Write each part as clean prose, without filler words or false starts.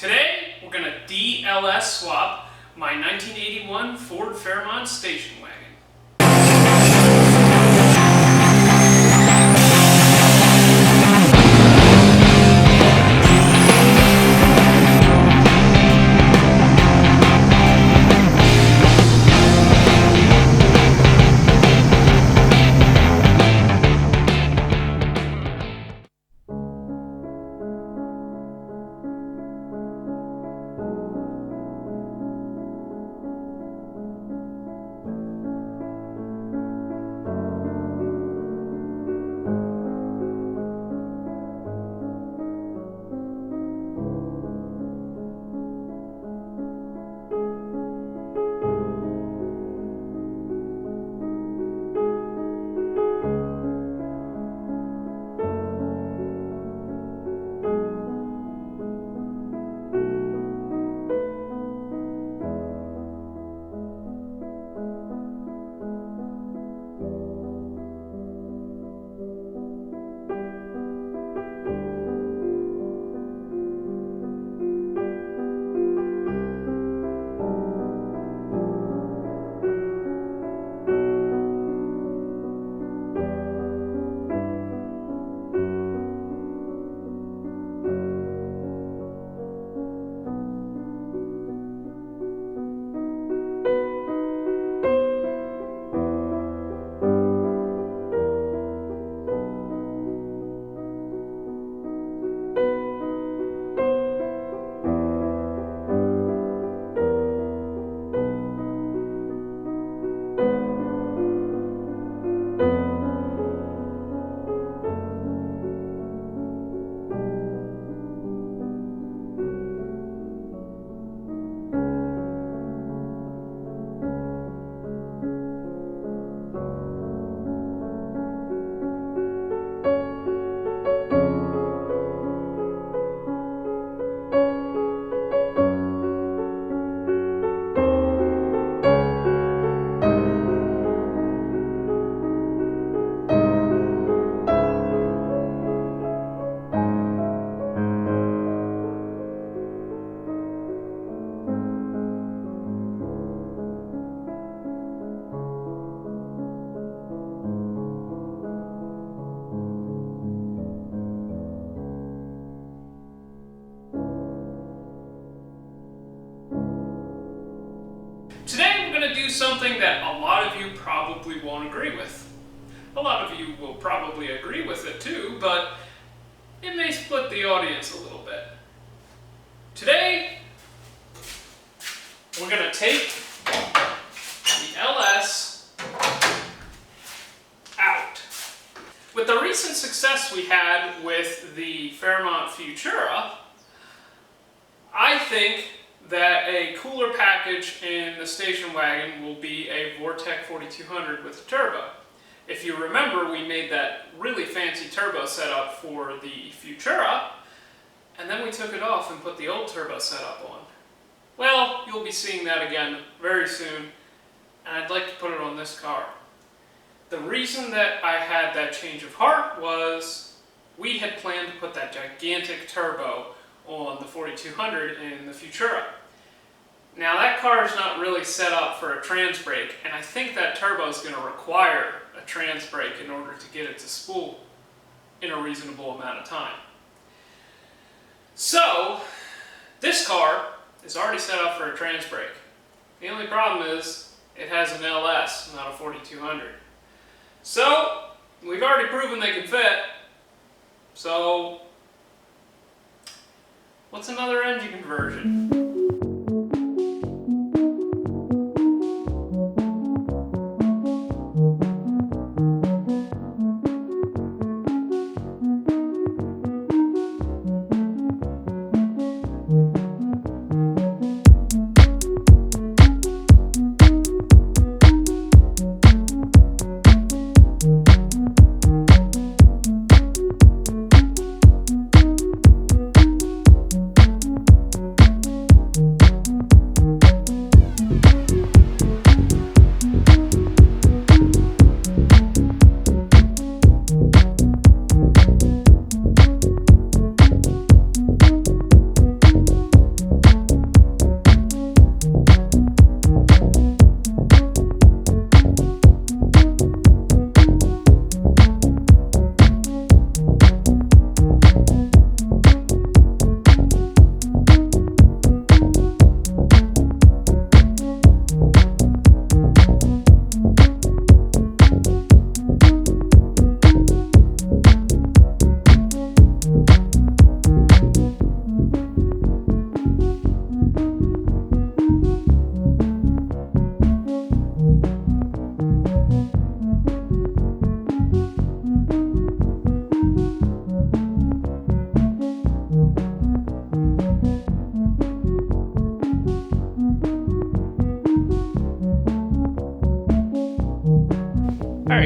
Today, we're going to DLS swap my 1981 Ford Fairmont Station Wagon. Today we're going to do something that a lot of you probably won't agree with. A lot of you will probably agree with it too, but it may split the audience a little bit. Today, we're going to take the LS out. With the recent success we had with the Fairmont Futura, I think that a cooler package in the station wagon will be a Vortec 4200 with a turbo. If you remember, we made that really fancy turbo setup for the Futura, and then we took it off and put the old turbo setup on. Well, you'll be seeing that again very soon, and I'd like to put it on this car. The reason that I had that change of heart was we had planned to put that gigantic turbo on the 4200 in the Futura. Now that car is not really set up for a transbrake, and I think that turbo is going to require a transbrake in order to get it to spool in a reasonable amount of time. So this car is already set up for a transbrake. The only problem is it has an LS, not a 4200. So we've already proven they can fit. So what's another engine conversion?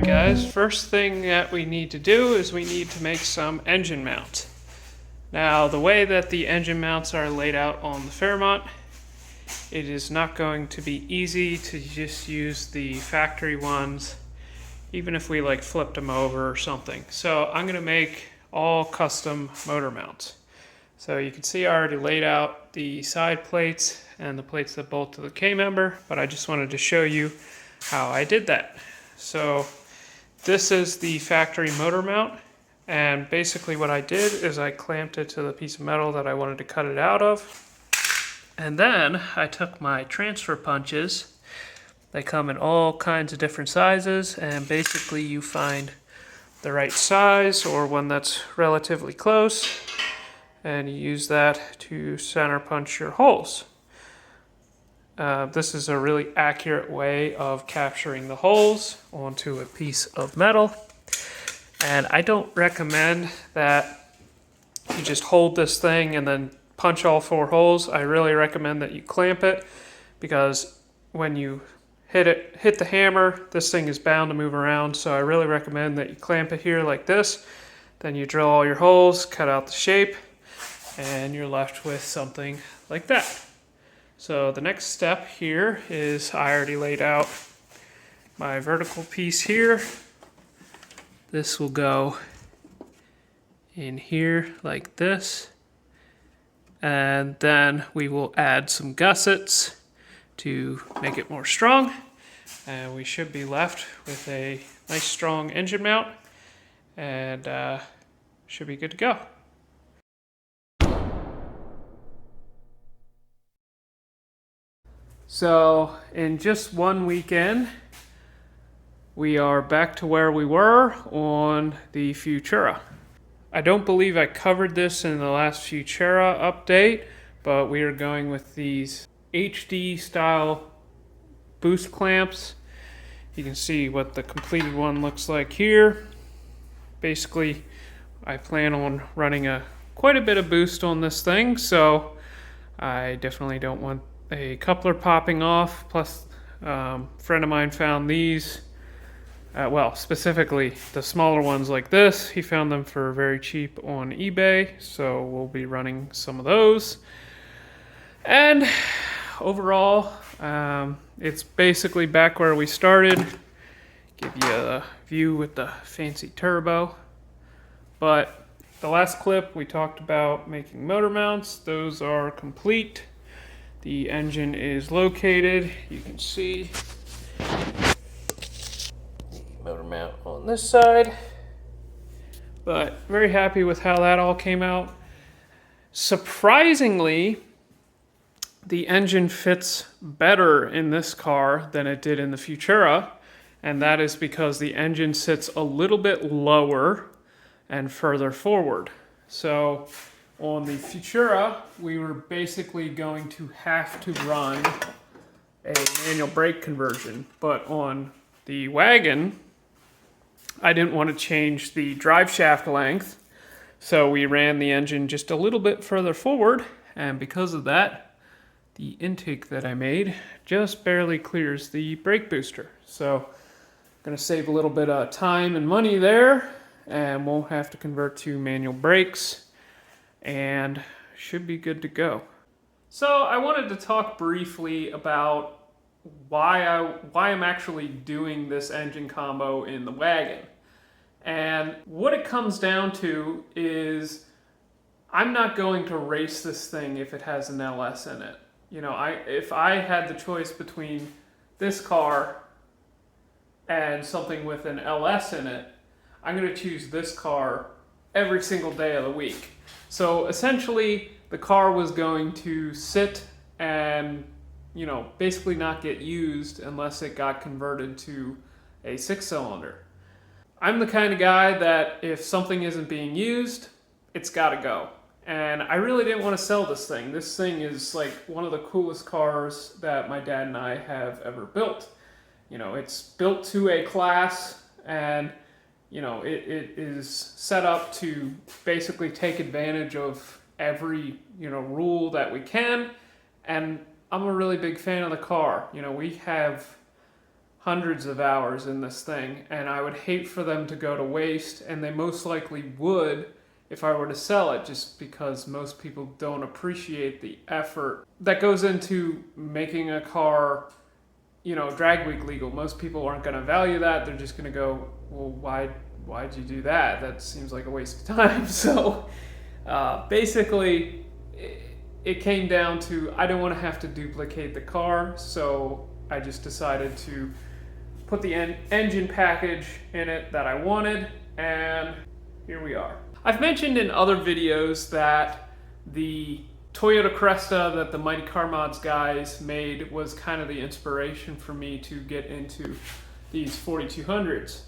guys, first thing that we need to do is we need to make some engine mounts. Now, the way that the engine mounts are laid out on the Fairmont, it is not going to be easy to just use the factory ones, even if we like flipped them over or something. So I'm going to make all custom motor mounts. So you can see I already laid out the side plates and the plates that bolt to the K-member, but I just wanted to show you how I did that. So this is the factory motor mount, and basically what I did is I clamped it to the piece of metal that I wanted to cut it out of. And then I took my transfer punches. They come in all kinds of different sizes, and basically you find the right size or one that's relatively close, and you use that to center punch your holes. This is a really accurate way of capturing the holes onto a piece of metal, and I don't recommend that you just hold this thing and then punch all 4 holes. I really recommend that you clamp it, because when you hit the hammer, this thing is bound to move around. So I really recommend that you clamp it here like this. Then you drill all your holes, cut out the shape, and you're left with something like that. So the next step here is I already laid out my vertical piece here. This will go in here like this. And then we will add some gussets to make it more strong. And we should be left with a nice strong engine mount, and should be good to go. So in just one weekend, we are back to where we were on the Futura. I don't believe I covered this in the last Futura update, but we are going with these HD style boost clamps. You can see what the completed one looks like here. Basically, I plan on running quite a bit of boost on this thing, so I definitely don't want a coupler popping off. Plus, a friend of mine found these, well, specifically the smaller ones like this. He found them for very cheap on eBay, so we'll be running some of those. And overall, it's basically back where we started. Give you a view with the fancy turbo. But the last clip we talked about making motor mounts. Those are complete. The engine is located. You can see the motor mount on this side. But very happy with how that all came out. Surprisingly, the engine fits better in this car than it did in the Futura, and that is because the engine sits a little bit lower and further forward. So on the Futura, we were basically going to have to run a manual brake conversion, but on the wagon, I didn't want to change the drive shaft length, so we ran the engine just a little bit further forward, and because of that, the intake that I made just barely clears the brake booster. So I'm going to save a little bit of time and money there, and won't have to convert to manual brakes, and should be good to go. So I wanted to talk briefly about why I'm actually doing this engine combo in the wagon. And what it comes down to is I'm not going to race this thing if it has an LS in it. You know, if I had the choice between this car and something with an LS in it, I'm going to choose this car every single day of the week. So essentially, the car was going to sit and, you know, basically not get used unless it got converted to a 6-cylinder. I'm the kind of guy that if something isn't being used, it's got to go. And I really didn't want to sell this thing. This thing is like one of the coolest cars that my dad and I have ever built. You know, it's built to a class, and you know, it is set up to basically take advantage of every, you know, rule that we can. And I'm a really big fan of the car. You know, we have hundreds of hours in this thing, and I would hate for them to go to waste, and they most likely would if I were to sell it, just because most people don't appreciate the effort that goes into making a car, you know, drag week legal. Most people aren't going to value that. They're just going to go, well, why'd you do that? That seems like a waste of time. So basically, it came down to I don't want to have to duplicate the car, so I just decided to put the engine package in it that I wanted, and here we are. I've mentioned in other videos that the Toyota Cresta that the Mighty Car Mods guys made was kind of the inspiration for me to get into these 4200s.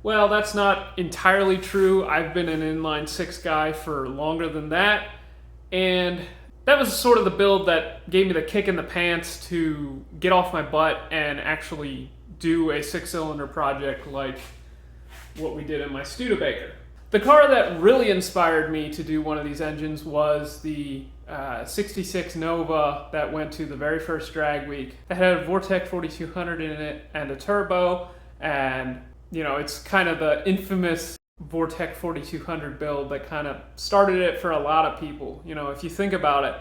Well, that's not entirely true. I've been an inline six guy for longer than that, and that was sort of the build that gave me the kick in the pants to get off my butt and actually do a six-cylinder project like what we did in my Studebaker. The car that really inspired me to do one of these engines was the 66 Nova that went to the very first drag week. It had a Vortec 4200 in it and a turbo, and you know, it's kind of the infamous Vortec 4200 build that kind of started it for a lot of people. You know, if you think about it,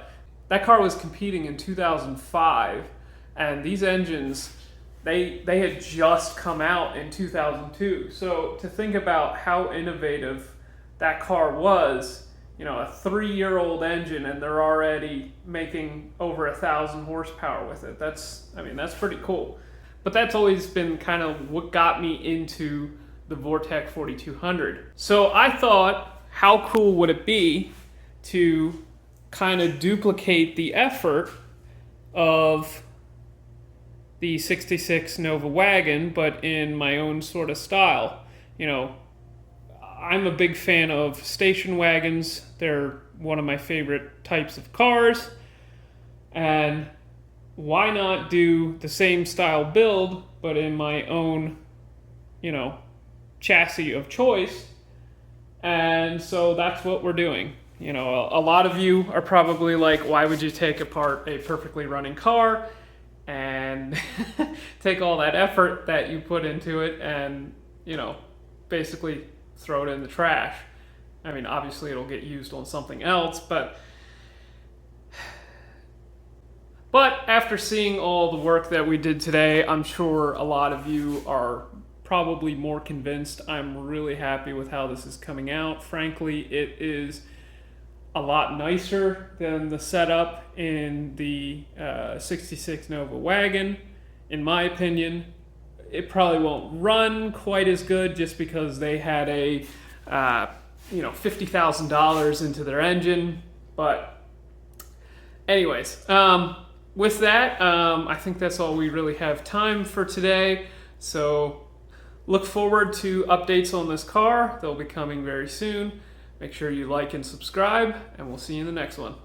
that car was competing in 2005, and these engines, they had just come out in 2002. So to think about how innovative that car was, you know, a 3-year-old engine, and they're already making over 1,000 horsepower with it. That's pretty cool. But that's always been kind of what got me into the Vortec 4200. So I thought, how cool would it be to kind of duplicate the effort of the 66 Nova wagon, but in my own sort of style. You know, I'm a big fan of station wagons. They're one of my favorite types of cars. And why not do the same style build, but in my own, you know, chassis of choice? And so that's what we're doing. You know, a lot of you are probably like, why would you take apart a perfectly running car and take all that effort that you put into it and, you know, basically throw it in the trash? I mean, obviously it'll get used on something else, but after seeing all the work that we did today, I'm sure a lot of you are probably more convinced. I'm really happy with how this is coming out. Frankly, it is a lot nicer than the setup in the 66 Nova wagon. In my opinion, it probably won't run quite as good just because they had a $50,000 into their engine. But anyways, with that, I think that's all we really have time for today. So look forward to updates on this car. They'll be coming very soon. Make sure you like and subscribe, and we'll see you in the next one.